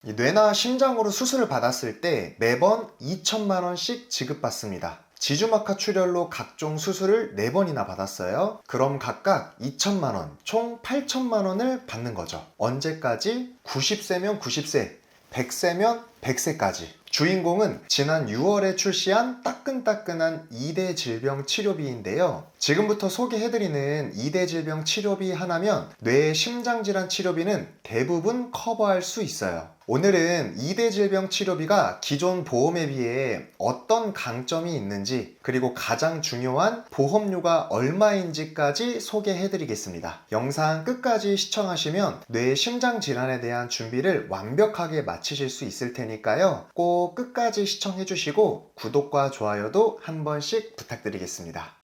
이 뇌나 심장으로 수술을 받았을 때 매번 2천만 원씩 지급받습니다. 지주막하 출혈로 각종 수술을 4번이나 받았어요. 그럼 각각 2천만 원, 총 8천만 원을 받는 거죠. 언제까지? 90세면 90세, 100세면 100세까지. 주인공은 지난 6월에 출시한 따끈따끈한 2대 질병 치료비인데요. 지금부터 소개해드리는 2대 질병 치료비 하나면 뇌 심장질환 치료비는 대부분 커버할 수 있어요. 오늘은 2대 질병 치료비가 기존 보험에 비해 어떤 강점이 있는지, 그리고 가장 중요한 보험료가 얼마인지까지 소개해드리겠습니다. 영상 끝까지 시청하시면 뇌 심장질환에 대한 준비를 완벽하게 마치실 수 있을 테니까요. 꼭 끝까지 시청해주시고 구독과 좋아요도 한 번씩 부탁드리겠습니다.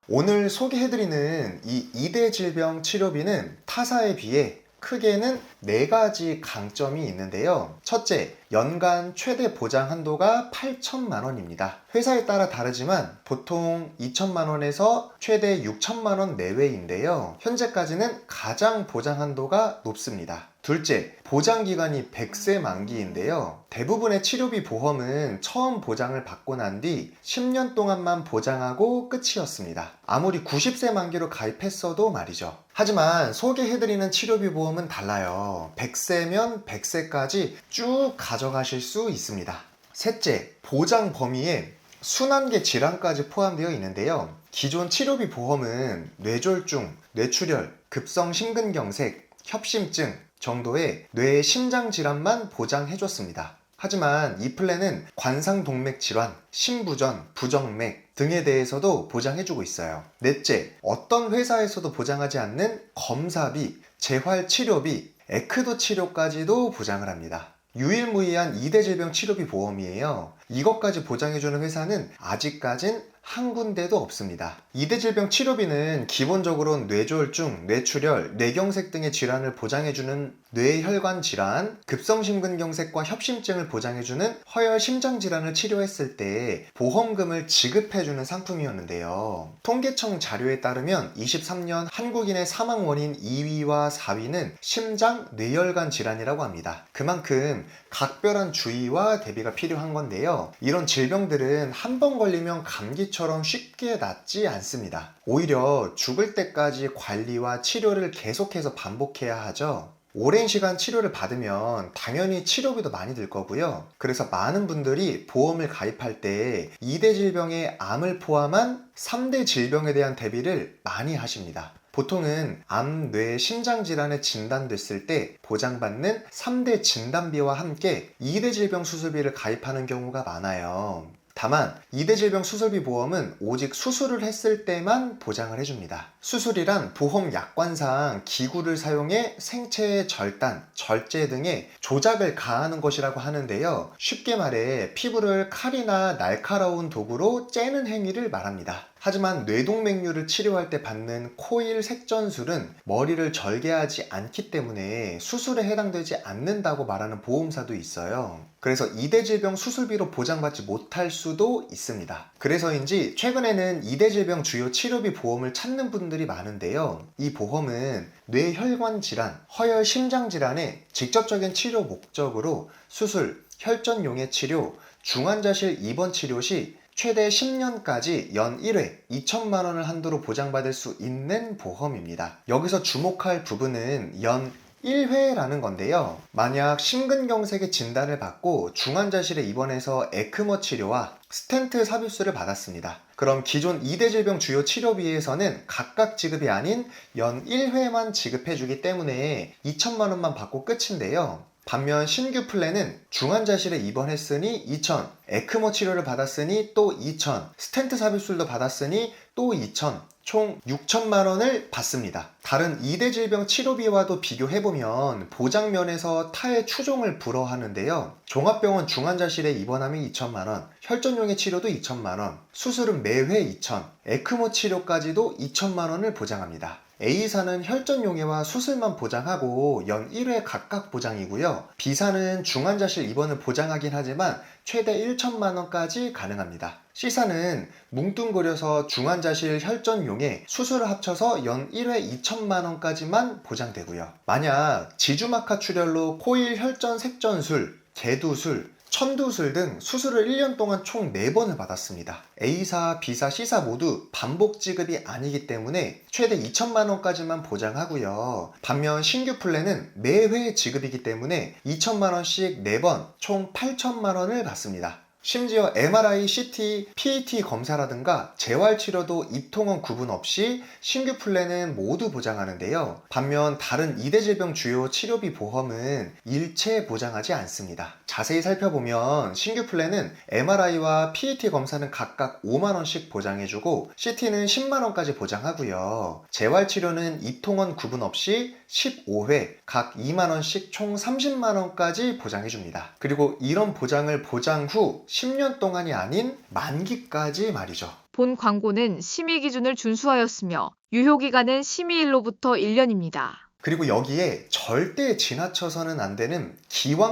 오늘 소개해드리는 이 2대 질병 치료비는 타사에 비해 크게는 4가지 강점이 있는데요. 첫째, 연간 최대 보장 한도가 8천만 원입니다. 회사에 따라 다르지만 보통 2천만 원에서 최대 6천만 원 내외인데요. 현재까지는 가장 보장 한도가 높습니다. 둘째, 보장 기간이 100세 만기인데요. 대부분의 치료비 보험은 처음 보장을 받고 난 뒤 10년 동안만 보장하고 끝이었습니다. 아무리 90세 만기로 가입했어도 말이죠. 하지만 소개해드리는 치료비 보험은 달라요. 100세면 100세까지 쭉 가져가실 수 있습니다. 셋째, 보장 범위에 순환계 질환까지 포함되어 있는데요. 기존 치료비 보험은 뇌졸중, 뇌출혈, 급성심근경색, 협심증 정도의 뇌 심장질환만 보장해줬습니다. 하지만 이 플랜은 관상동맥 질환, 심부전, 부정맥 등에 대해서도 보장해주고 있어요. 넷째, 어떤 회사에서도 보장하지 않는 검사비, 재활치료비, 에크도 치료까지도 보장을 합니다. 유일무이한 2대 질병 치료비 보험이에요. 이것까지 보장해주는 회사는 아직까진 한 군데도 없습니다. 2대 질병 치료비는 기본적으로 뇌졸중, 뇌출혈, 뇌경색 등의 질환을 보장해주는 뇌혈관 질환, 급성심근경색과 협심증을 보장해주는 허혈심장질환을 치료했을 때 보험금을 지급해주는 상품이었는데요. 통계청 자료에 따르면 23년 한국인의 사망 원인 2위와 4위는 심장, 뇌혈관 질환이라고 합니다. 그만큼 각별한 주의와 대비가 필요한 건데요. 이런 질병들은 한 번 걸리면 감기처럼 쉽게 낫지 않습니다. 오히려 죽을 때까지 관리와 치료를 계속해서 반복해야 하죠. 오랜 시간 치료를 받으면 당연히 치료비도 많이 들 거고요. 그래서 많은 분들이 보험을 가입할 때 2대 질병에 암을 포함한 3대 질병에 대한 대비를 많이 하십니다. 보통은 암, 뇌, 심장질환에 진단됐을 때 보장받는 3대 진단비와 함께 2대 질병 수술비를 가입하는 경우가 많아요. 다만 2대 질병 수술비 보험은 오직 수술을 했을 때만 보장을 해줍니다. 수술이란 보험 약관상 기구를 사용해 생체의 절단, 절제 등의 조작을 가하는 것이라고 하는데요. 쉽게 말해 피부를 칼이나 날카로운 도구로 째는 행위를 말합니다. 하지만 뇌동맥류를 치료할 때 받는 코일 색전술은 머리를 절개하지 않기 때문에 수술에 해당되지 않는다고 말하는 보험사도 있어요. 그래서 2대 질병 수술비로 보장받지 못할 수도 있습니다. 그래서인지 최근에는 2대 질병 주요 치료비 보험을 찾는 분들이 많은데요. 이 보험은 뇌혈관 질환, 허혈 심장 질환의 직접적인 치료 목적으로 수술, 혈전용해 치료, 중환자실 입원 치료 시 최대 10년까지 연 1회 2천만 원을 한도로 보장받을 수 있는 보험입니다. 여기서 주목할 부분은 연 1회라는 건데요. 만약 심근경색의 진단을 받고 중환자실에 입원해서 에크모 치료와 스텐트 삽입술을 받았습니다. 그럼 기존 2대 질병 주요 치료비에서는 각각 지급이 아닌 연 1회만 지급해주기 때문에 2천만 원만 받고 끝인데요. 반면 신규 플랜은 중환자실에 입원했으니 2천, 에크모 치료를 받았으니 또 2천, 스텐트 삽입술도 받았으니 또 2천, 총 6천만 원을 받습니다. 다른 2대 질병 치료비와도 비교해보면 보장면에서 타의 추종을 불허하는데요. 종합병원 중환자실에 입원하면 2천만 원, 혈전용해 치료도 2천만 원, 수술은 매회 2천, 에크모 치료까지도 2천만 원을 보장합니다. A사는 혈전용해와 수술만 보장하고 연 1회 각각 보장이고요. B사는 중환자실 입원을 보장하긴 하지만 최대 1천만 원까지 가능합니다. C사는 뭉뚱그려서 중환자실 혈전용해 수술을 합쳐서 연 1회 2천만 원까지만 보장되고요. 만약 지주막하 출혈로 코일 혈전 색전술, 개두술, 천두술 등 수술을 1년 동안 총 4번을 받았습니다. A사, B사, C사 모두 반복 지급이 아니기 때문에 최대 2천만 원까지만 보장하고요. 반면 신규 플랜은 매회 지급이기 때문에 2천만 원씩 4번 총 8천만 원을 받습니다. 심지어 MRI, CT, PET 검사라든가 재활치료도 입통원 구분 없이 신규 플랜은 모두 보장하는데요. 반면 다른 2대 질병 주요 치료비 보험은 일체 보장하지 않습니다. 자세히 살펴보면 신규 플랜은 MRI와 PET 검사는 각각 5만 원씩 보장해주고 CT는 10만 원까지 보장하고요. 재활치료는 입통원 구분 없이 15회 각 2만 원씩 총 30만 원까지 보장해줍니다. 그리고 이런 보장을 보장 후 10년 동안이 아닌 만기까지 말이죠. 본 광고는 심의 기준을 준수하였으며 유효기간은 심의일로부터 1년입니다. 그리고 여기에 절대 지나쳐서는 안 되는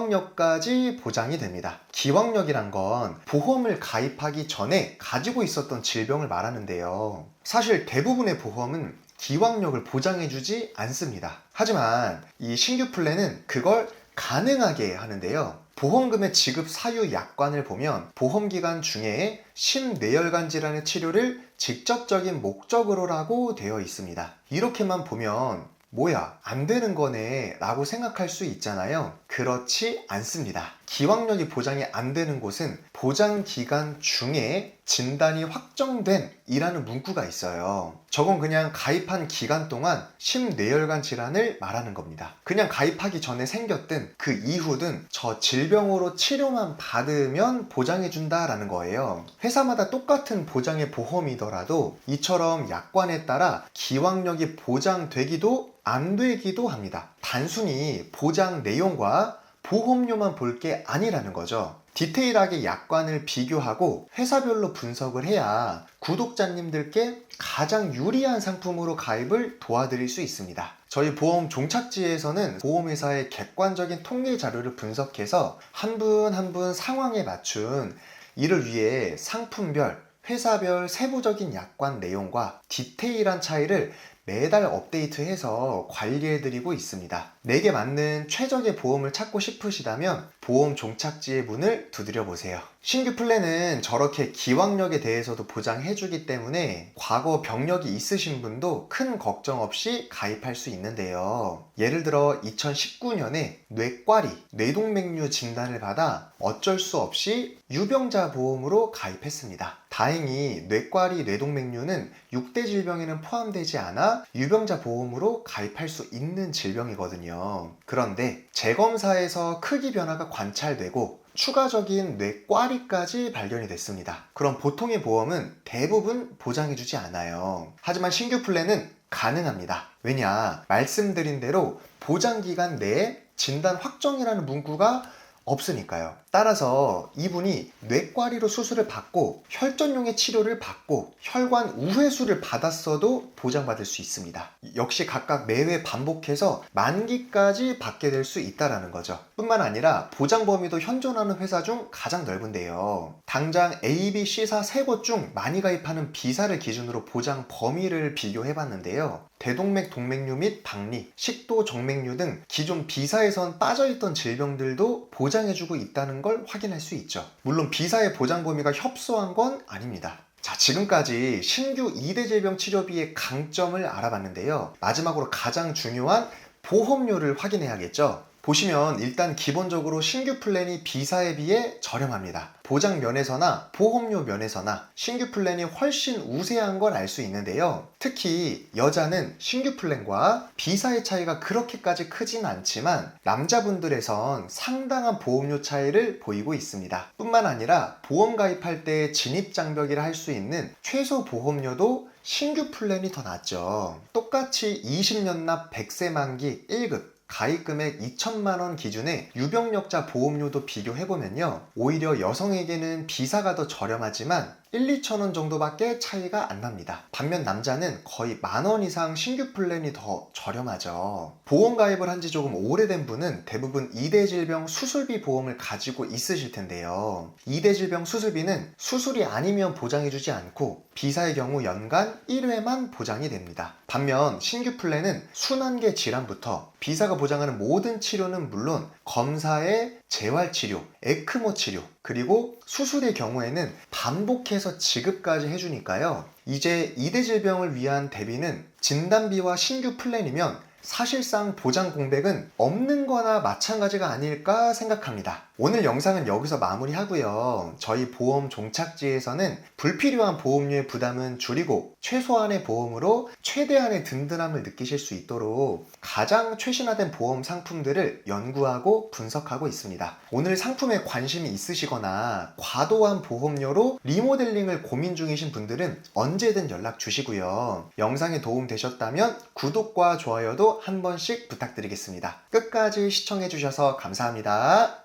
기왕력까지 보장이 됩니다. 기왕력이란 건 보험을 가입하기 전에 가지고 있었던 질병을 말하는데요. 사실 대부분의 보험은 기왕력을 보장해주지 않습니다. 하지만 이 신규 플랜은 그걸 가능하게 하는데요. 보험금의 지급 사유 약관을 보면 보험기간 중에 심뇌혈관 질환의 치료를 직접적인 목적으로라고 되어 있습니다. 이렇게만 보면 뭐야, 안 되는 거네 라고 생각할 수 있잖아요. 그렇지 않습니다. 기왕력이 보장이 안 되는 곳은 보장 기간 중에 진단이 확정된 이라는 문구가 있어요. 저건 그냥 가입한 기간 동안 심뇌혈관 질환을 말하는 겁니다. 그냥 가입하기 전에 생겼든 그 이후든 저 질병으로 치료만 받으면 보장해준다라는 거예요. 회사마다 똑같은 보장의 보험이더라도 이처럼 약관에 따라 기왕력이 보장되기도 안 되기도 합니다. 단순히 보장 내용과 보험료만 볼 게 아니라는 거죠. 디테일하게 약관을 비교하고 회사별로 분석을 해야 구독자님들께 가장 유리한 상품으로 가입을 도와드릴 수 있습니다. 저희 보험 종착지에서는 보험회사의 객관적인 통계 자료를 분석해서 한 분 한 분 상황에 맞춘 이를 위해 상품별, 회사별 세부적인 약관 내용과 디테일한 차이를 매달 업데이트해서 관리해드리고 있습니다. 내게 맞는 최적의 보험을 찾고 싶으시다면 보험 종착지의 문을 두드려 보세요. 신규 플랜은 저렇게 기왕력에 대해서도 보장해주기 때문에 과거 병력이 있으신 분도 큰 걱정 없이 가입할 수 있는데요. 예를 들어 2019년에 뇌과리, 뇌동맥류 진단을 받아 어쩔 수 없이 유병자 보험으로 가입했습니다. 다행히 뇌과리, 뇌동맥류는 6대 질병에는 포함되지 않아 유병자 보험으로 가입할 수 있는 질병이거든요. 그런데 재검사에서 크기 변화가 관찰되고 추가적인 뇌과리까지 발견이 됐습니다. 그럼 보통의 보험은 대부분 보장해주지 않아요. 하지만 신규 플랜은 가능합니다. 왜냐? 말씀드린 대로 보장기간 내에 진단 확정이라는 문구가 없으니까요. 따라서 이분이 뇌과리로 수술을 받고 혈전용의 치료를 받고 혈관 우회수를 받았어도 보장받을 수 있습니다. 역시 각각 매회 반복해서 만기까지 받게 될 수 있다는 거죠. 뿐만 아니라 보장 범위도 현존하는 회사 중 가장 넓은데요. 당장 A, B, C사 3곳 중 많이 가입하는 B사를 기준으로 보장 범위를 비교해봤는데요. 대동맥 동맥류 및 박리, 식도 정맥류 등 기존 B사에선 빠져있던 질병들도 보장해주고 있다는 걸 확인할 수 있죠. 물론 B사의 보장 범위가 협소한 건 아닙니다. 자, 지금까지 신규 2대 질병 치료비의 강점을 알아봤는데요. 마지막으로 가장 중요한 보험료를 확인해야겠죠. 보시면 일단 기본적으로 신규 플랜이 B사에 비해 저렴합니다. 보장 면에서나 보험료 면에서나 신규 플랜이 훨씬 우세한 걸 알 수 있는데요. 특히 여자는 신규 플랜과 B사의 차이가 그렇게까지 크진 않지만 남자분들에선 상당한 보험료 차이를 보이고 있습니다. 뿐만 아니라 보험 가입할 때 진입장벽이라 할 수 있는 최소 보험료도 신규 플랜이 더 낮죠. 똑같이 20년 납 100세 만기 1급 가입 금액 2천만 원 기준의 유병력자 보험료도 비교해보면요. 오히려 여성에게는 B사가 더 저렴하지만 2천 원 정도밖에 차이가 안 납니다. 반면 남자는 거의 10,000원 이상 신규 플랜이 더 저렴하죠. 보험 가입을 한 지 조금 오래된 분은 대부분 2대 질병 수술비 보험을 가지고 있으실 텐데요. 2대 질병 수술비는 수술이 아니면 보장해주지 않고 비사의 경우 연간 1회만 보장이 됩니다. 반면 신규 플랜은 순환계 질환부터 비사가 보장하는 모든 치료는 물론 검사의 재활치료, 에크모 치료, 그리고 수술의 경우에는 반복해서 지급까지 해주니까요. 이제 2대 질병을 위한 대비는 진단비와 신규 플랜이면 사실상 보장 공백은 없는 거나 마찬가지가 아닐까 생각합니다. 오늘 영상은 여기서 마무리하고요. 저희 보험 종착지에서는 불필요한 보험료의 부담은 줄이고 최소한의 보험으로 최대한의 든든함을 느끼실 수 있도록 가장 최신화된 보험 상품들을 연구하고 분석하고 있습니다. 오늘 상품에 관심이 있으시거나 과도한 보험료로 리모델링을 고민 중이신 분들은 언제든 연락 주시고요. 영상이 도움되셨다면 구독과 좋아요도 한 번씩 부탁드리겠습니다. 끝까지 시청해주셔서 감사합니다.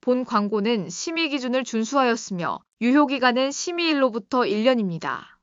본 광고는 심의 기준을 준수하였으며 유효기간은 심의일로부터 1년입니다.